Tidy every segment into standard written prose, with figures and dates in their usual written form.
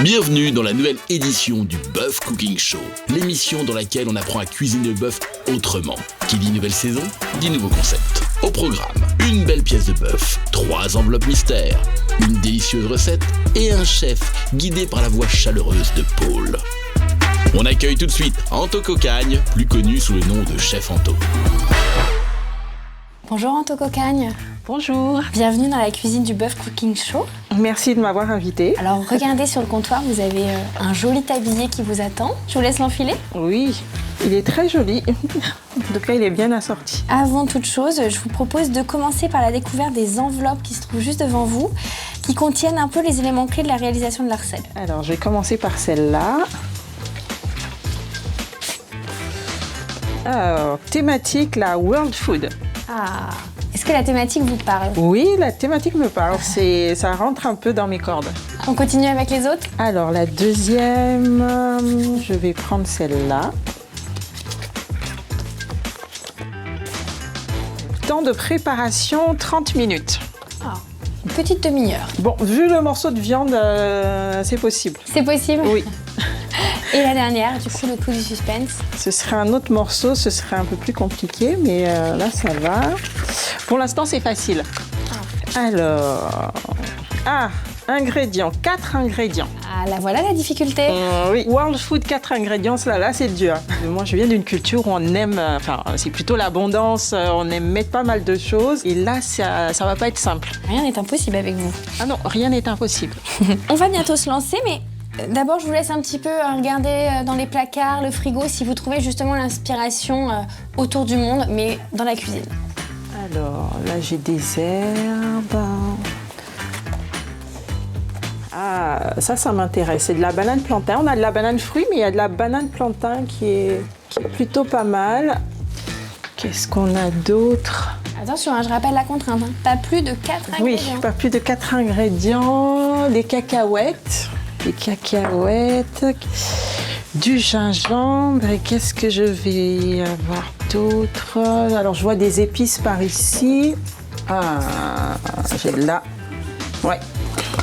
Bienvenue dans la nouvelle édition du Bœuf Cooking Show, l'émission dans laquelle on apprend à cuisiner le bœuf autrement. Qui dit nouvelle saison, dit nouveau concept. Au programme, une belle pièce de bœuf, 3 enveloppes mystères, une délicieuse recette et un chef guidé par la voix chaleureuse de Paul. On accueille tout de suite Anto Cocagne, plus connu sous le nom de Chef Anto. Bonjour Anto Cocagne. Bonjour. Bienvenue dans la cuisine du Bœuf Cooking Show. Merci de m'avoir invitée. Alors regardez sur le comptoir, vous avez un joli tablier qui vous attend. Je vous laisse l'enfiler. Oui, il est très joli. En tout cas, il est bien assorti. Avant toute chose, je vous propose de commencer par la découverte des enveloppes qui se trouvent juste devant vous, qui contiennent un peu les éléments clés de la réalisation de la recette. Alors, je vais commencer par celle-là. Alors, thématique, la World Food. Ah, est-ce que la thématique vous parle? Oui, la thématique me parle. Ça rentre un peu dans mes cordes. On continue avec les autres? Alors, la deuxième, je vais prendre celle-là. Temps de préparation, 30 minutes. Ah, une petite demi-heure. Bon, vu le morceau de viande, c'est possible. C'est possible? Oui. Et la dernière, du coup, le clou du suspense. Ce serait un autre morceau, ce serait un peu plus compliqué, mais là, ça va. Pour l'instant, c'est facile. Alors... ingrédients, 4 ingrédients. Ah, là voilà la difficulté. Oui, World Food, 4 ingrédients, là, c'est dur. Moi, je viens d'une culture où on aime, c'est plutôt l'abondance, on aime mettre pas mal de choses. Et là, ça va pas être simple. Rien n'est impossible avec vous. Ah non, rien n'est impossible. On va bientôt se lancer, mais d'abord, je vous laisse un petit peu regarder dans les placards, le frigo, si vous trouvez justement l'inspiration autour du monde, mais dans la cuisine. Alors, là, j'ai des herbes. Ah, ça m'intéresse. C'est de la banane plantain. On a de la banane fruit, mais il y a de la banane plantain qui est plutôt pas mal. Qu'est-ce qu'on a d'autre? Attention, je rappelle la contrainte. Pas plus de 4 ingrédients. Oui, pas plus de 4 ingrédients. Des cacahuètes. Du gingembre. Et qu'est-ce que je vais avoir d'autre? Alors, je vois des épices par ici. Ah, j'ai là. Ouais.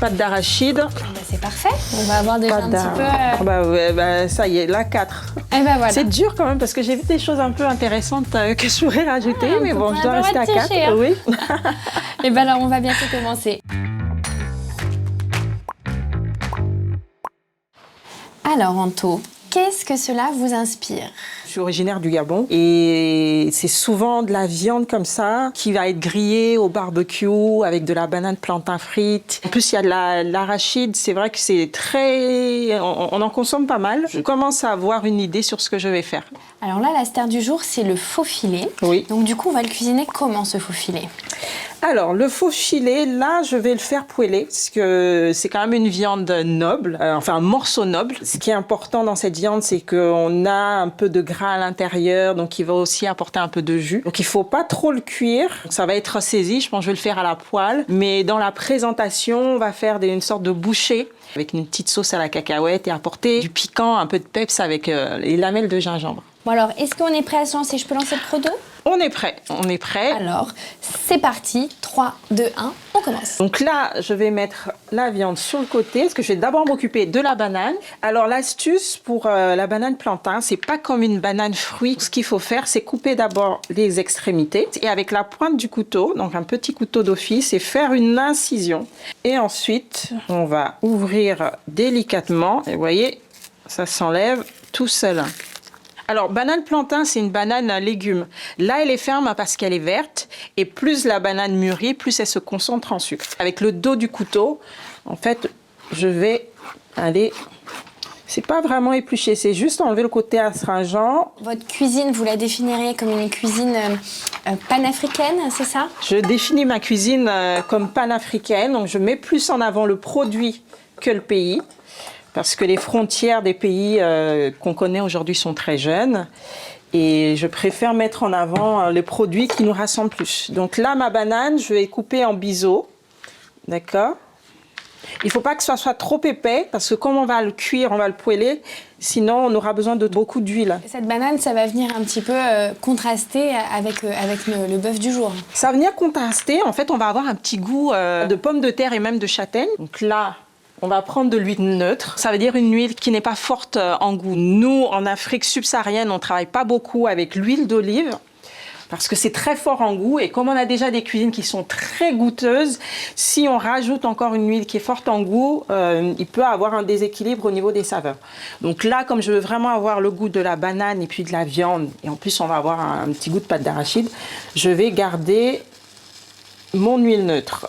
Pâte d'arachide. Bah, c'est parfait. On va avoir déjà un petit peu... ça y est, là, 4. Et ben voilà. C'est dur quand même parce que j'ai vu des choses un peu intéressantes que je pourrais rajouter, mais bon, je dois rester à 4. Hein. Oui. Et ben alors, on va bientôt commencer. Alors, Anto, qu'est-ce que cela vous inspire? Je suis originaire du Gabon et c'est souvent de la viande comme ça qui va être grillée au barbecue avec de la banane plantain frite. En plus, il y a de l'arachide, c'est vrai que c'est très... On en consomme pas mal. Je commence à avoir une idée sur ce que je vais faire. Alors là, la star du jour, c'est le faux filet. Oui. Donc du coup, on va le cuisiner comment, ce faux filet? Alors, le faux filet, là, je vais le faire poêler parce que c'est quand même une viande noble, un morceau noble. Ce qui est important dans cette viande, c'est qu'on a un peu de gras à l'intérieur, donc il va aussi apporter un peu de jus. Donc, il faut pas trop le cuire. Ça va être saisi, je pense que je vais le faire à la poêle. Mais dans la présentation, on va faire une sorte de bouchée avec une petite sauce à la cacahuète et apporter du piquant, un peu de peps avec les lamelles de gingembre. Bon alors, est-ce qu'on est prêt à se lancer? Je peux lancer le chrono? On est prêt. Alors, c'est parti. 3, 2, 1, on commence. Donc là, je vais mettre la viande sur le côté, parce que je vais d'abord m'occuper de la banane. Alors l'astuce pour la banane plantain, c'est pas comme une banane fruit. Ce qu'il faut faire, c'est couper d'abord les extrémités et avec la pointe du couteau, donc un petit couteau d'office, et faire une incision. Et ensuite, on va ouvrir délicatement. Et vous voyez, ça s'enlève tout seul. Alors, banane plantain, c'est une banane à légumes. Là, elle est ferme parce qu'elle est verte. Et plus la banane mûrit, plus elle se concentre en sucre. Avec le dos du couteau, en fait, je vais aller... C'est pas vraiment éplucher, c'est juste enlever le côté astringent. Votre cuisine, vous la définiriez comme une cuisine panafricaine, c'est ça? Je définis ma cuisine comme panafricaine. Donc, je mets plus en avant le produit que le pays. Parce que les frontières des pays qu'on connaît aujourd'hui sont très jeunes. Et je préfère mettre en avant les produits qui nous rassemblent plus. Donc là, ma banane, je vais couper en biseaux. D'accord? Il ne faut pas que ça soit trop épais, parce que comme on va le cuire, on va le poêler, sinon on aura besoin de beaucoup d'huile. Cette banane, ça va venir un petit peu contraster avec le bœuf du jour. Ça va venir contraster. En fait, on va avoir un petit goût de pommes de terre et même de châtaigne. Donc là, On va prendre de l'huile neutre. Ça veut dire une huile qui n'est pas forte en goût. Nous, en Afrique subsaharienne, on ne travaille pas beaucoup avec l'huile d'olive parce que c'est très fort en goût. Et comme on a déjà des cuisines qui sont très goûteuses, si on rajoute encore une huile qui est forte en goût, il peut avoir un déséquilibre au niveau des saveurs. Donc là, comme je veux vraiment avoir le goût de la banane et puis de la viande, et en plus on va avoir un petit goût de pâte d'arachide, je vais garder mon huile neutre.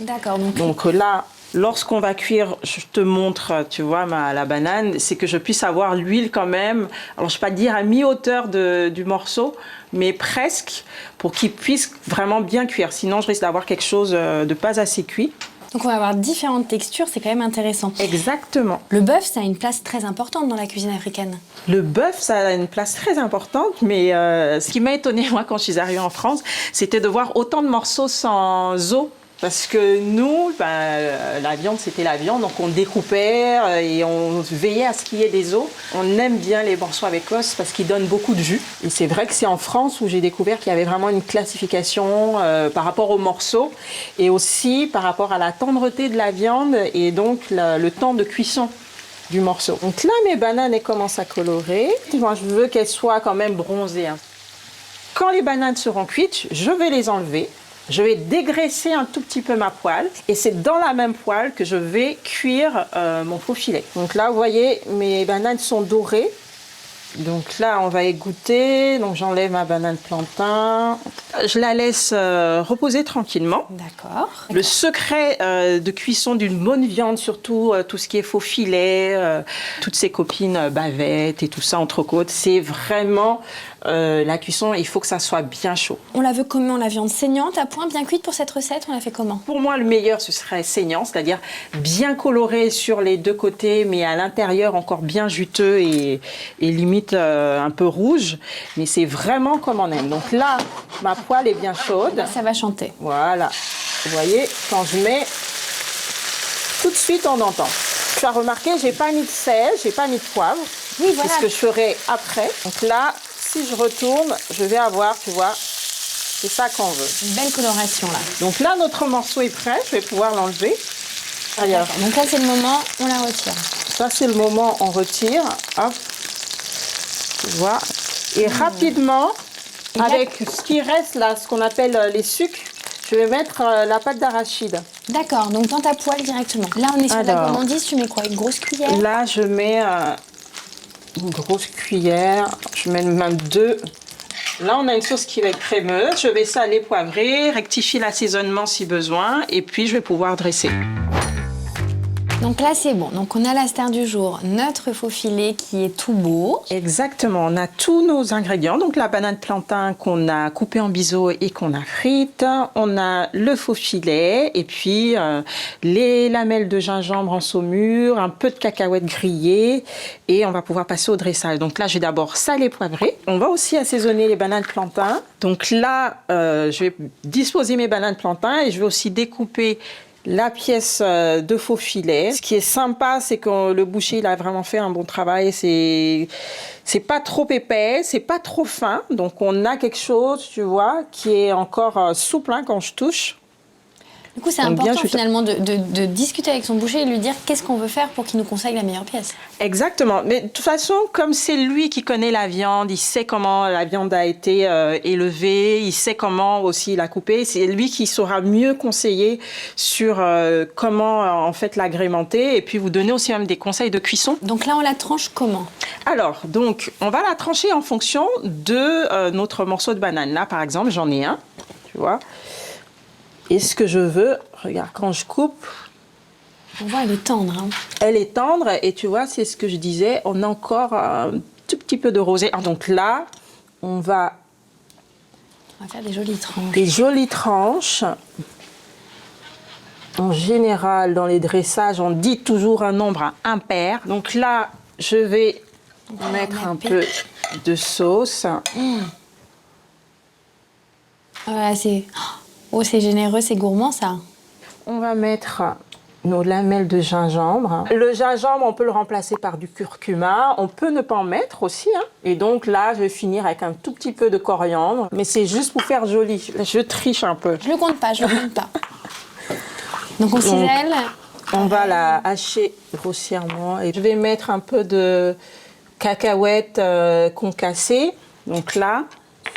D'accord. Donc là, lorsqu'on va cuire, je te montre, tu vois, la banane, c'est que je puisse avoir l'huile quand même, alors je ne vais pas dire à mi-hauteur du morceau, mais presque, pour qu'il puisse vraiment bien cuire. Sinon, je risque d'avoir quelque chose de pas assez cuit. Donc on va avoir différentes textures, c'est quand même intéressant. Exactement. Le bœuf, ça a une place très importante dans la cuisine africaine. Le bœuf, ça a une place très importante, mais ce qui m'a étonnée, moi, quand je suis arrivée en France, c'était de voir autant de morceaux sans os. Parce que nous, la viande, c'était la viande, donc on découpait et on veillait à ce qu'il y ait des os. On aime bien les morceaux avec os parce qu'ils donnent beaucoup de jus. Et c'est vrai que c'est en France où j'ai découvert qu'il y avait vraiment une classification par rapport aux morceaux et aussi par rapport à la tendreté de la viande et donc le temps de cuisson du morceau. Donc là, mes bananes, elles commencent à colorer. Moi, je veux qu'elles soient quand même bronzées. Quand les bananes seront cuites, je vais les enlever. Je vais dégraisser un tout petit peu ma poêle et c'est dans la même poêle que je vais cuire mon faux filet. Donc là, vous voyez, mes bananes sont dorées. Donc là, on va égoutter. Donc j'enlève ma banane plantain. Je la laisse reposer tranquillement. D'accord. Le secret de cuisson d'une bonne viande, surtout tout ce qui est faux filet, toutes ces copines bavettes et tout ça, entrecôte, c'est vraiment la cuisson, il faut que ça soit bien chaud. On la veut comment, la viande saignante, à point, bien cuite pour cette recette? On la fait comment? Pour moi, le meilleur, ce serait saignant, c'est-à-dire bien coloré sur les deux côtés, mais à l'intérieur encore bien juteux et limite un peu rouge. Mais c'est vraiment comme on aime. Donc là, ma poêle est bien chaude. Là, ça va chanter. Voilà. Vous voyez, quand je mets, tout de suite, on entend. Tu as remarqué, j'ai pas mis de sel, j'ai pas mis de poivre. Oui, voilà. C'est ce que je ferai après. Donc là, si je retourne, je vais avoir, tu vois, c'est ça qu'on veut. Une belle coloration là. Donc là, notre morceau est prêt, je vais pouvoir l'enlever. Donc là, c'est le moment, on la retire. Ça, c'est le moment, on retire. Hop. Tu vois. Et rapidement, Et avec ce qui reste là, ce qu'on appelle les sucres, je vais mettre la pâte d'arachide. D'accord, donc dans ta poêle directement. Là, on est sur la gourmandise, tu mets quoi? Une grosse cuillère? Là, je mets une grosse cuillère. Je mets même 2. Là, on a une sauce qui va être crémeuse. Je vais saler, poivrer, rectifier l'assaisonnement si besoin. Et puis, je vais pouvoir dresser. Donc là, c'est bon. Donc on a la star du jour, notre faux filet qui est tout beau. Exactement, on a tous nos ingrédients. Donc la banane plantain qu'on a coupée en biseau et qu'on a frite. On a le faux filet et puis les lamelles de gingembre en saumure, un peu de cacahuètes grillées et on va pouvoir passer au dressage. Donc là, je vais d'abord saler, poivrer. On va aussi assaisonner les bananes plantain. Donc là, je vais disposer mes bananes plantain et je vais aussi découper la pièce de faux filet. Ce qui est sympa, c'est que le boucher, il a vraiment fait un bon travail. C'est pas trop épais, c'est pas trop fin. Donc, on a quelque chose, tu vois, qui est encore souple quand je touche. Du coup, c'est important finalement de discuter avec son boucher et lui dire qu'est-ce qu'on veut faire pour qu'il nous conseille la meilleure pièce. Exactement. Mais de toute façon, comme c'est lui qui connaît la viande, il sait comment la viande a été élevée, il sait comment aussi la couper. C'est lui qui saura mieux conseiller sur comment en fait l'agrémenter et puis vous donner aussi même des conseils de cuisson. Donc là, on la tranche comment? Alors, donc, on va la trancher en fonction de notre morceau de banane. Là, par exemple, j'en ai un, tu vois. Et ce que je veux, regarde, quand je coupe... On voit, elle est tendre. Hein. Elle est tendre et tu vois, c'est ce que je disais, on a encore un tout petit peu de rosé. Alors, donc là, on va faire des jolies tranches. Des jolies tranches. En général, dans les dressages, on dit toujours un nombre impair. Donc là, je vais mettre un peu de sauce. Voilà, c'est... Oh, c'est généreux, c'est gourmand, ça. On va mettre nos lamelles de gingembre. Le gingembre, on peut le remplacer par du curcuma. On peut ne pas en mettre aussi. Hein. Et donc là, je vais finir avec un tout petit peu de coriandre. Mais c'est juste pour faire joli. Je triche un peu. Je le compte pas, je le compte pas. Donc on cisèle. On va la hacher grossièrement et je vais mettre un peu de cacahuètes concassées. Donc là,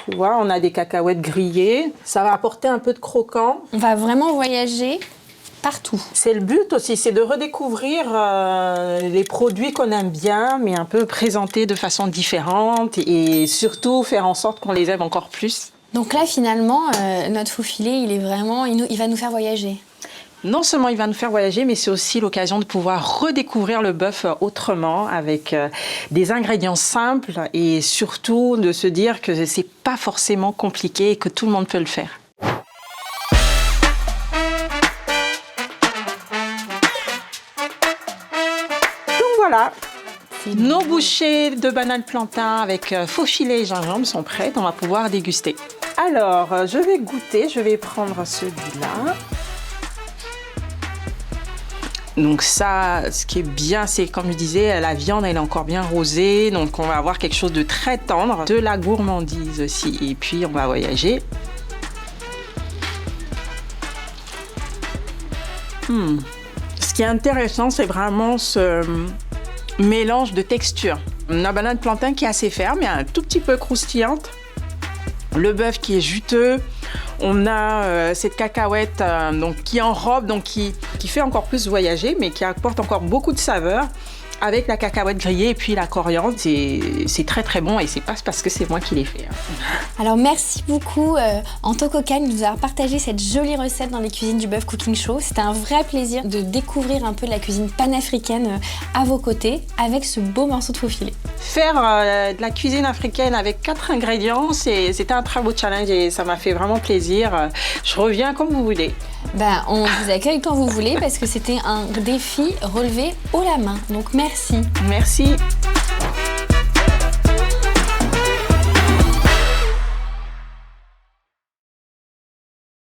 tu vois, on a des cacahuètes grillées. Ça va apporter un peu de croquant. On va vraiment voyager partout. C'est le but aussi, c'est de redécouvrir les produits qu'on aime bien, mais un peu présentés de façon différente et surtout faire en sorte qu'on les aime encore plus. Donc là, finalement, notre faux filet, il va nous faire voyager. Non seulement il va nous faire voyager, mais c'est aussi l'occasion de pouvoir redécouvrir le bœuf autrement, avec des ingrédients simples et surtout de se dire que c'est pas forcément compliqué et que tout le monde peut le faire. Donc voilà, nos bouchées de bananes plantain avec faux filet et gingembre sont prêtes, on va pouvoir déguster. Alors, je vais goûter, je vais prendre celui-là. Donc ça, ce qui est bien, c'est comme je disais, la viande, elle est encore bien rosée. Donc on va avoir quelque chose de très tendre, de la gourmandise aussi. Et puis on va voyager. Ce qui est intéressant, c'est vraiment ce mélange de textures. La banane plantain qui est assez ferme, mais un tout petit peu croustillante. Le bœuf qui est juteux. On a cette cacahuète donc, qui enrobe, donc qui fait encore plus voyager, mais qui apporte encore beaucoup de saveur avec la cacahuète grillée et puis la coriandre. C'est très très bon et c'est pas parce que c'est moi qui l'ai fait. Alors merci beaucoup Anto Cocagne de nous avoir partagé cette jolie recette dans les cuisines du Bœuf Cooking Show. C'était un vrai plaisir de découvrir un peu de la cuisine panafricaine à vos côtés avec ce beau morceau de faux filet. Faire de la cuisine africaine avec 4 ingrédients, c'était un très beau challenge et ça m'a fait vraiment plaisir. Je reviens comme vous voulez. Ben, on vous accueille quand vous voulez parce que c'était un défi relevé haut la main. Donc merci. Merci.